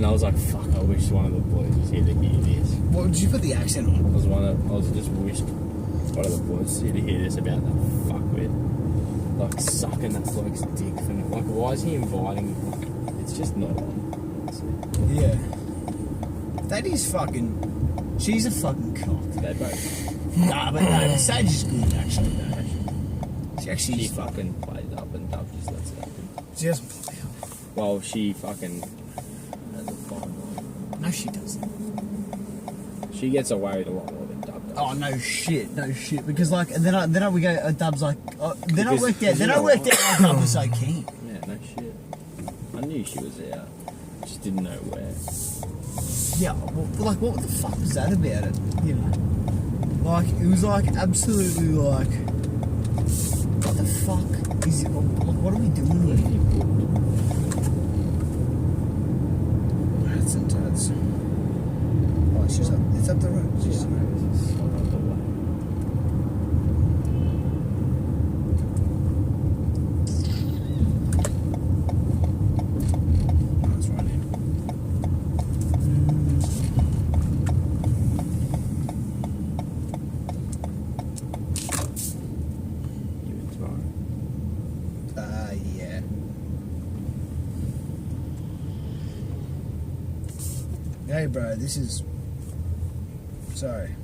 And I was like, fuck, I wish one of the boys was here to hear this. What did you put the accent on? I was just wished one of the boys was here to hear this about that fuckwit. Like, sucking that bloke's dick. And, like, why is he inviting... Like, it's just not on. Yeah. That is fucking... She's a fucking cock. They both... Nah, but no, Sage is good, actually, though. She fucking plays up and Dub just lets it happen. She doesn't play up. Well, she fucking has a fine line. No, she doesn't. She gets away with a lot more than Dub does. Oh, no shit. Because, like, and then we go, Dub's like... then I worked out why Dub was so keen. Yeah, no shit. I knew she was out. Just didn't know where. Yeah, well, like, what the fuck was that about it? You know? Like, it was like, absolutely like... What the fuck is it? What are we doing here? Hats and tads. Oh, it's up the road. It's up the road. Hey bro, this is... Sorry.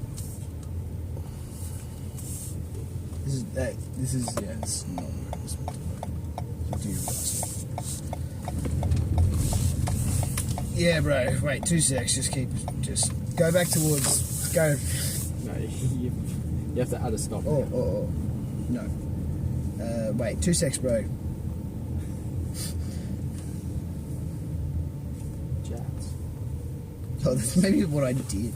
This is not... Do your best. Yeah bro, wait, 2 secs, just go back towards... Go... No, you have to add a stop. Oh. No. Wait, 2 secs bro. Oh, that's maybe what I did.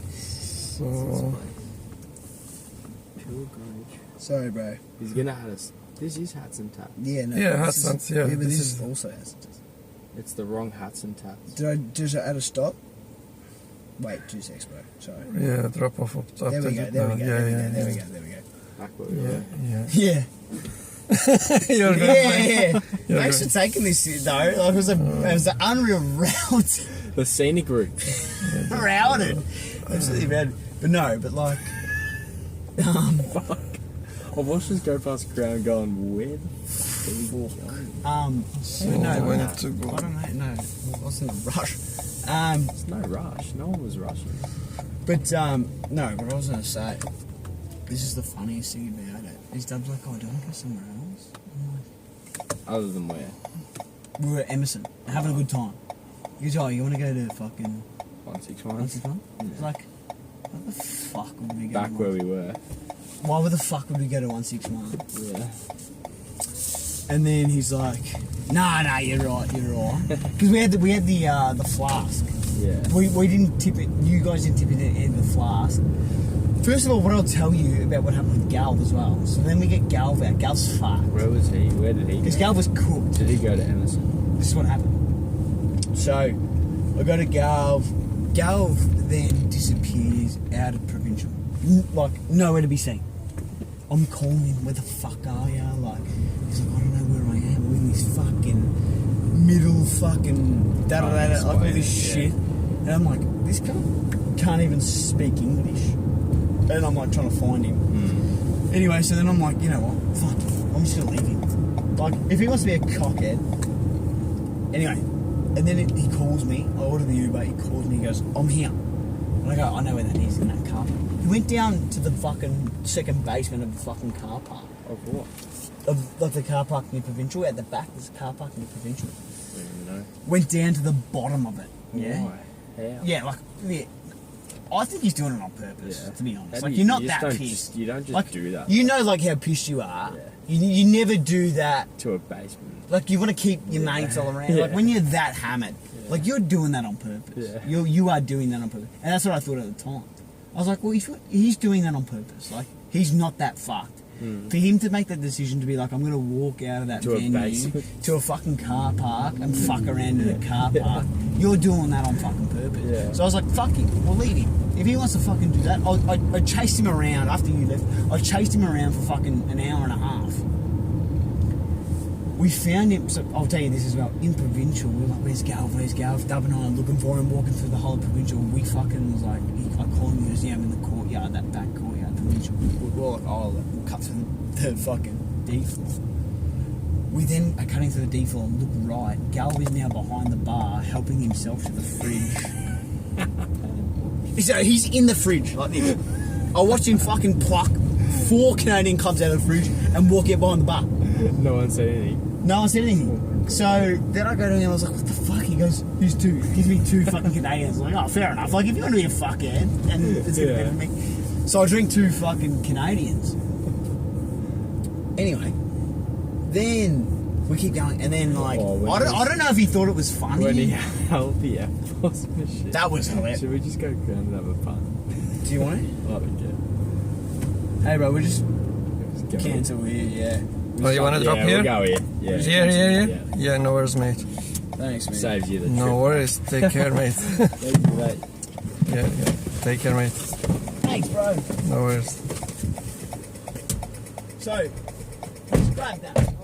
Sorry, bro. He's gonna add us. This is hats and tats. Yeah, no. Yeah, hats and yeah. But this is also hats and tats. It's the wrong hats and tats. Did I add a stop? Wait, 2 secs, bro. Sorry. Yeah, drop off up top. There we go. There we go. Back where we were. Yeah. You're good. Yeah. Thanks for taking this though. Like, it was an unreal route. The scenic route. Routed. Absolutely routed. But no, but like... Fuck. I've watched this go past Crown going, where the fuck are we going? So no, we need to go. I don't know, no. I wasn't in a rush. There's no rush. No one was rushing. But, no, what I was going to say, this is the funniest thing about it, is Dub's like, oh, do you want to go somewhere else? I'm like... Other than where? We were at Emerson, having a good time. He goes, oh, you want to go to fucking... 161? 161? It's like, what the fuck would we go Back where we were. Why the fuck would we go to 161? Yeah. And then he's like, nah, you're right. Because we had the flask. Yeah. We didn't tip it, you guys didn't tip it in the flask. First of all, what I'll tell you about what happened with Galv as well. So then we get Galv out. Galv's fucked. Where was he? Where did he go? Because Galv was cooked. Did he go to Emerson? This is what happened. So, I go to Galv. Galv then disappears out of provincial. Like, nowhere to be seen. I'm calling him, where the fuck are you? Like, he's like, I don't know where I am. I'm in this fucking middle fucking like all this shit. And I'm like, this guy can't even speak English. And I'm like trying to find him. Anyway, so then I'm like, you know what? Fuck, I'm just gonna leave him. Like, if he wants to be a cockhead. Anyway, and then he calls me. I order the Uber. He calls me. He goes, I'm here. And I go, I know where that is in that car park. He went down to the fucking second basement of the fucking car park. Of what? Of like the car park near Provincial. At the back, there's a car park near Provincial. I don't even know. Went down to the bottom of it. Yeah. Why? How? Yeah, like, yeah. I think he's doing it on purpose, to be honest. Like, you're not that pissed. You don't just like, do that. You know, like, how pissed you are. Yeah. You never do that. To a basement. Like, you want to keep your mates all around. Yeah. Like, when you're that hammered, like, you're doing that on purpose. Yeah. You are doing that on purpose. And that's what I thought at the time. I was like, well, he's doing that on purpose. Like, he's not that fucked. For him to make that decision to be like, I'm going to walk out of that venue to a fucking car park and fuck around in a car park, you're doing that on fucking purpose. Yeah. So I was like, fuck him, we'll leave him. If he wants to fucking do that, I chased him around after you left. I chased him around for fucking an hour and a half. We found him, so I'll tell you this as well, in Provincial, we were like, where's Galv? Dub and I are looking for him, walking through the whole of Provincial. We fucking was like, I called him, he goes, yeah, I'm in the courtyard, that back courtyard, Provincial. We're like, oh, we'll cut through the fucking D floor. We then are cutting through the D floor and look right. Galv is now behind the bar, helping himself to the fridge. So he's in the fridge, like this. I watched him fucking pluck 4 Canadian clubs out of the fridge and walk out behind the bar. No one said anything. No one said anything. So then I go to him and I was like, what the fuck? He goes, who's 2? Gives me 2 fucking Canadians. I'm like, oh, fair enough. Like, if you want to be a fuckhead, and it's gonna be for me. So I drink 2 fucking Canadians. Anyway, then we keep going, and then like, I don't know if he thought it was funny. When he held the Air Force machine. That was hilarious. Should we just go ground and have a fun? Do you want it? I don't care. Hey bro, we just Go cancel here, yeah. Oh, you want to drop here? We'll go here. Yeah. Here? Yeah, no worries, mate. Thanks, man. Saves you the trip. No worries. Take care, mate. Thank you, mate. Yeah. Take care, mate. Thanks, bro. No worries. So, let's grab that.